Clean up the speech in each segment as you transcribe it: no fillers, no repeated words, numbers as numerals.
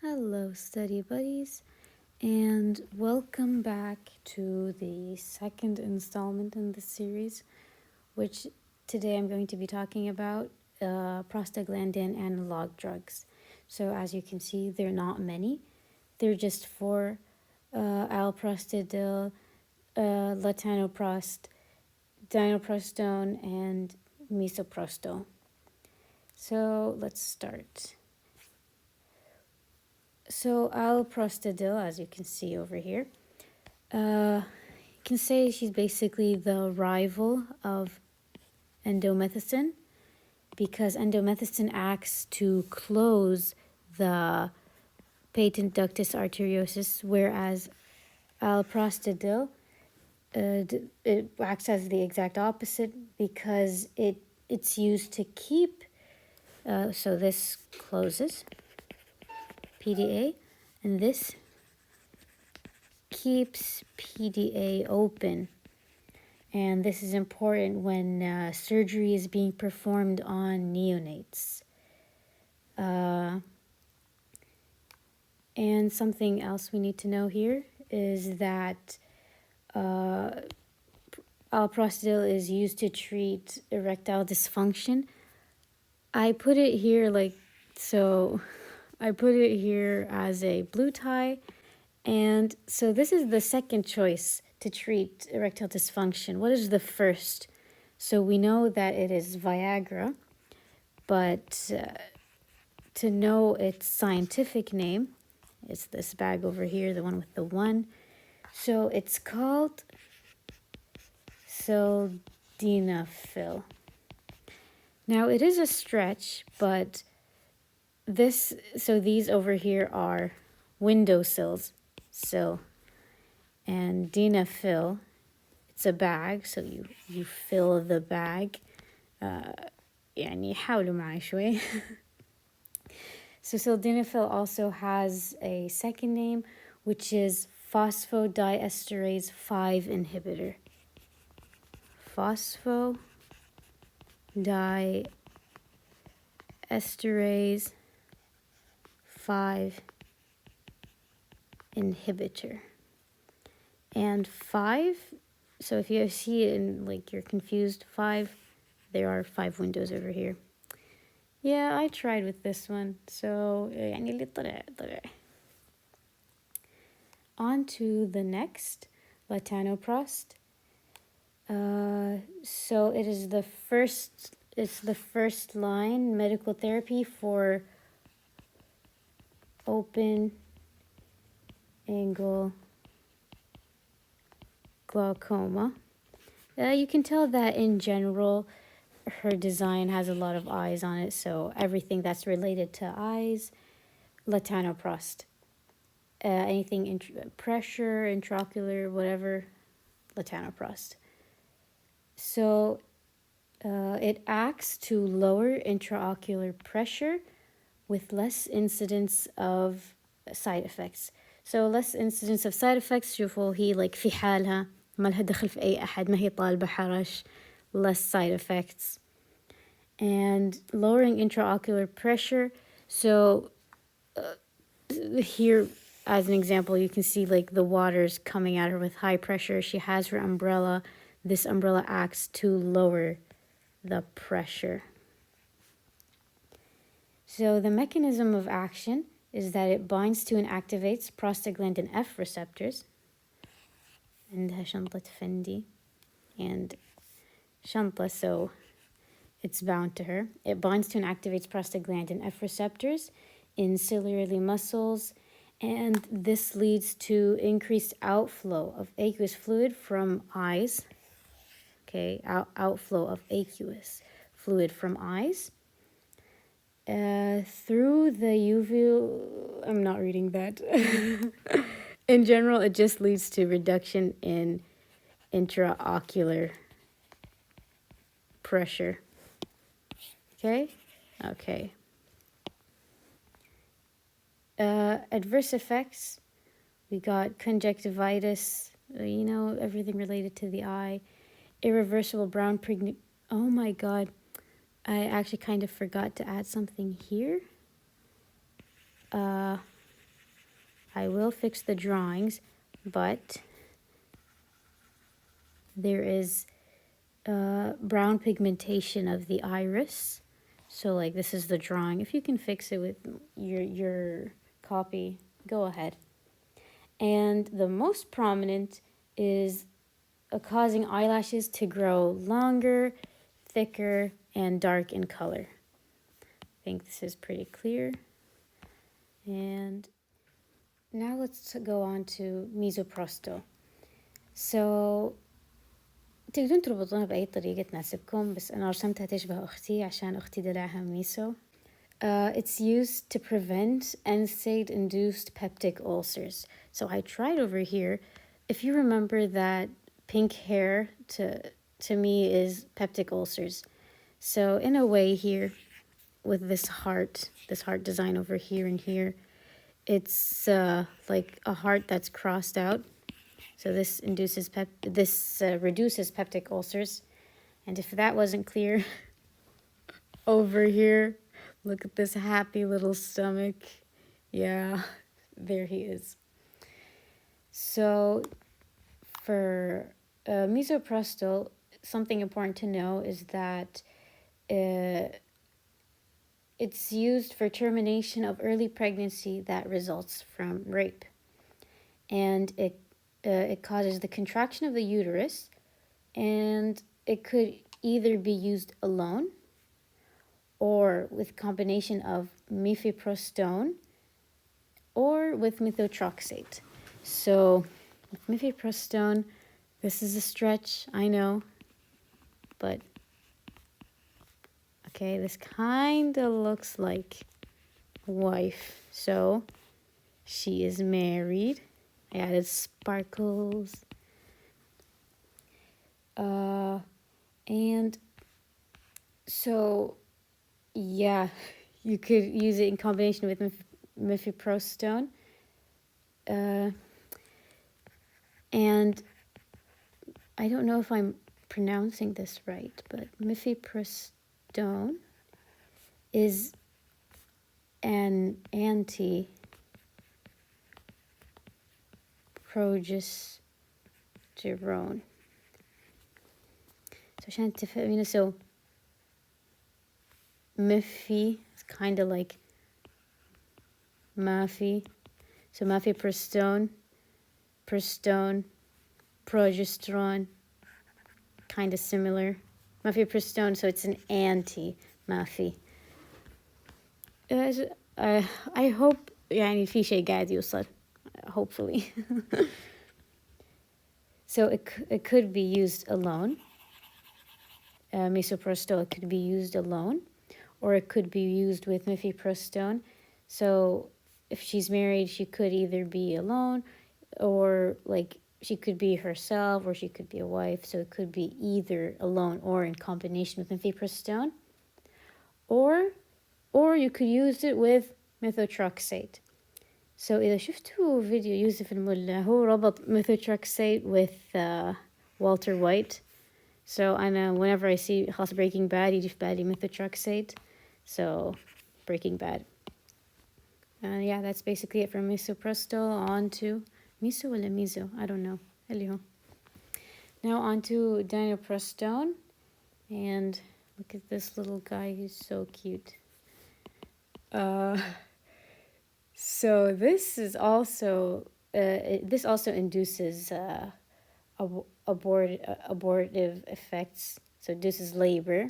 Hello, study buddies, and welcome back to the second installment in the series, which today I'm going to be talking about prostaglandin analog drugs. So, as you can see, they're not many, they're just four alprostadil, latanoprost, dinoprostone, and misoprostol. So, let's start. So alprostadil, as you can see over here, you can say she's basically the rival of endomethacin because endomethacin acts to close the patent ductus arteriosus, whereas alprostadil it acts as the exact opposite because it's used to keep. So this closes PDA, and this keeps PDA open. And this is important when surgery is being performed on neonates. And something else we need to know here is that alprostadil is used to treat erectile dysfunction. I put it here I put it here as a blue tie. And so this is the second choice to treat erectile dysfunction. What is the first? So we know that it is Viagra, but to know its scientific name, it's this bag over here, the one with the 1. So it's called sildenafil. Now it is a stretch, but these over here are windowsills. So, and denafil, it's a bag, so you fill the bag. يعني حاولوا معي شوي. So sildenafil also has a second name, which is phosphodiesterase 5 inhibitor. Phosphodiesterase 5 inhibitor. And 5, so if you see it and like you're confused, 5, there are 5 windows over here. Yeah, I tried with this one. So يعني اللي طلع. On to the next, latanoprost. So it's the first line medical therapy for open angle glaucoma. You can tell that in general her design has a lot of eyes on it, so everything that's related to eyes, latanoprost. Anything pressure, intraocular, whatever, latanoprost. So it acts to lower intraocular pressure with less incidence of side effects. So less incidence of side effects. شوفوا هي like في حالها ما لها دخل في أي أحد، ما هي طالبة حرش. Less side effects. And lowering intraocular pressure. So here, as an example, you can see like the water's coming at her with high pressure. She has her umbrella. This umbrella acts to lower the pressure. So the mechanism of action is that it binds to and activates prostaglandin F receptors. عندها شنطة فندي and شنطة, so it's bound to her. It binds to and activates prostaglandin F receptors in ciliary muscles, and this leads to increased outflow of aqueous fluid from eyes. Okay, outflow of aqueous fluid from eyes. Through the uvule, I'm not reading that. In general, it just leads to reduction in intraocular pressure. Okay. Adverse effects, we got conjunctivitis, everything related to the eye, irreversible brown oh my god, I actually kind of forgot to add something here. I will fix the drawings, but there is brown pigmentation of the iris. So like this is the drawing. If you can fix it with your copy, go ahead. And the most prominent is causing eyelashes to grow longer, thicker, and dark in color. I think this is pretty clear. And now let's go on to misoprostol. So تقدرون تربطونها بأي طريقة تناسبكم، بس أنا رسمتها تشبه أختي عشان أختي دلعها ميسو. It's used to prevent NSAID-induced peptic ulcers. So I tried over here. If you remember that pink hair, to me is peptic ulcers. So in a way here, with this heart design over here and here, it's like a heart that's crossed out. So this reduces peptic ulcers. And if that wasn't clear, over here, look at this happy little stomach. Yeah, there he is. So for misoprostol, something important to know is that it's used for termination of early pregnancy that results from rape. And it causes the contraction of the uterus, and it could either be used alone or with combination of mifepristone or with methotrexate. So with mifepristone, this is a stretch, I know, but okay, this kind of looks like a wife. So she is married. I added sparkles. And so, yeah, you could use it in combination with mifepristone. And I don't know if I'm pronouncing this right, but mifepristone is an anti-progesterone. So عشان تفهمين, so mifi is kind of like mafi. So mifepristone, pristone, progesterone, kind of similar. Mifepristone, so it's an anti-mafi. I hope يعني في شيء قاعد يوصل, hopefully. So it could be used alone. Misoprostol could be used alone, or it could be used with mifepristone. So if she's married, she could either be alone, or like she could be herself, or she could be a wife. So it could be either alone or in combination with mifepristone, or you could use it with methotrexate. So إذا شفتوا فيديو يوسف الملا, هو ربط methotrexate with Walter White. So I know whenever I see خلاص Breaking Bad يجي في بالي methotrexate. So Breaking Bad. Yeah, that's basically it for misoprostol. On to miso ولا miso, I don't know. اللي هو. Now on to dinoprostone. And look at this little guy, he's so cute. So this is also this also induces abortive effects. So induces labor.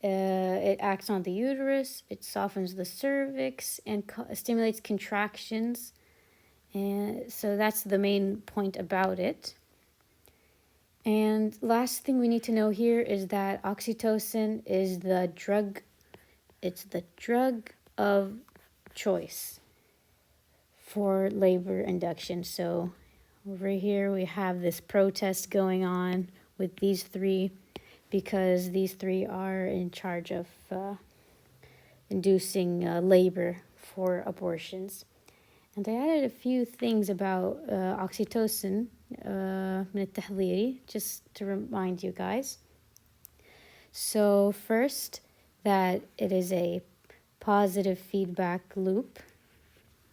It acts on the uterus. It softens the cervix and stimulates contractions. And so that's the main point about it. And last thing we need to know here is that oxytocin is the drug. It's the drug of choice for labor induction. So over here we have this protest going on with these three, because these three are in charge of inducing labor for abortions. And I added a few things about oxytocin من التحضيري, just to remind you guys. So first, that it is a positive feedback loop.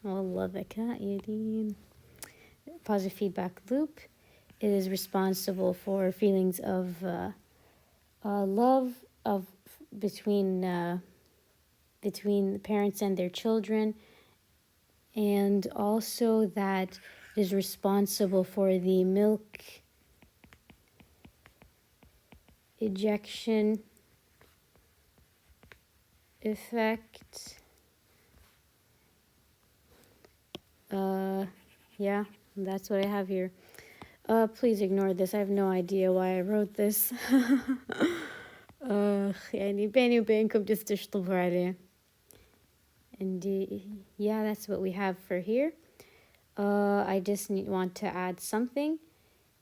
والله ذكاء يا دين. Positive feedback loop. It is responsible for feelings of love of between the parents and their children, and also that it is responsible for the milk ejection effect. Yeah, that's what I have here. Please ignore this. I have no idea why I wrote this. يعني بيني وبينكم just تشطبوا عليه. And yeah, that's what we have for here. I just want to add something,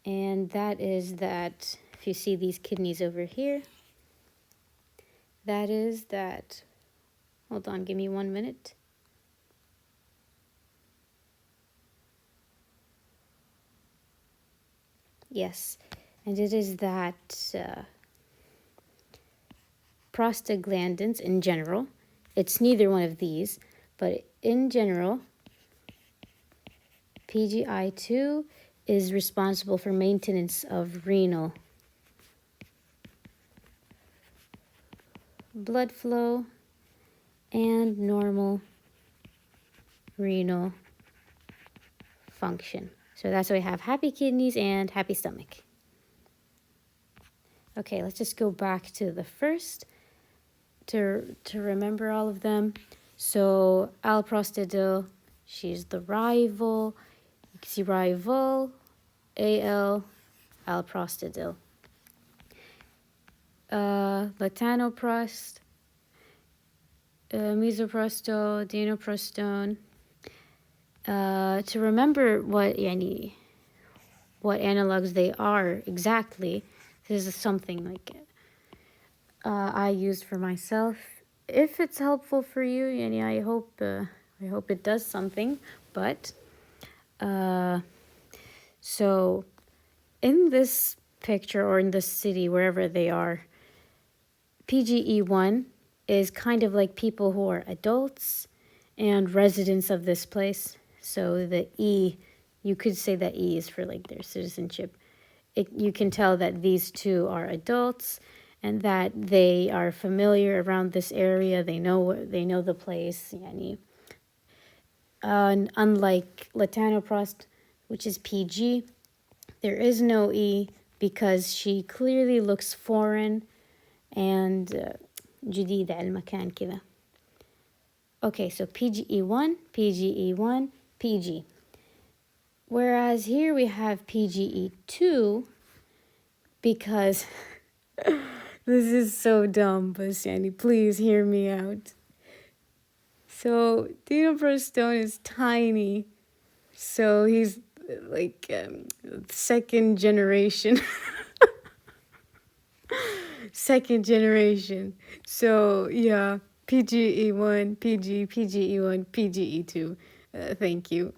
and that is that if you see these kidneys over here, that is that. Hold on, give me 1 minute. Yes, and it is that prostaglandins in general, it's neither one of these, but in general, PGI2 is responsible for maintenance of renal blood flow and normal renal function. So that's why we have happy kidneys and happy stomach. Okay, let's just go back to the first to remember all of them. So alprostadil, she's the rival. You can see rival, AL, alprostadil. Latanoprost, misoprostol, dinoprostone. To remember what analogues they are exactly, this is something like I used for myself. If it's helpful for you, I hope it does something. But so in this picture or in this city, wherever they are, PGE1 is kind of like people who are adults and residents of this place. So the E, you could say that E is for like their citizenship. You can tell that these two are adults and that they are familiar around this area. They know the place. Unlike Latanoprost, which is PG, there is no E because she clearly looks foreign and جديدة على المكان كذا. Okay, so PGE1, PGE1, PG. Whereas here we have PGE2 because this is so dumb, but Sandy, please hear me out. So dinoprostone is tiny, so he's like second generation. Second generation. So yeah, PGE1, PGE1, PGE2. Thank you.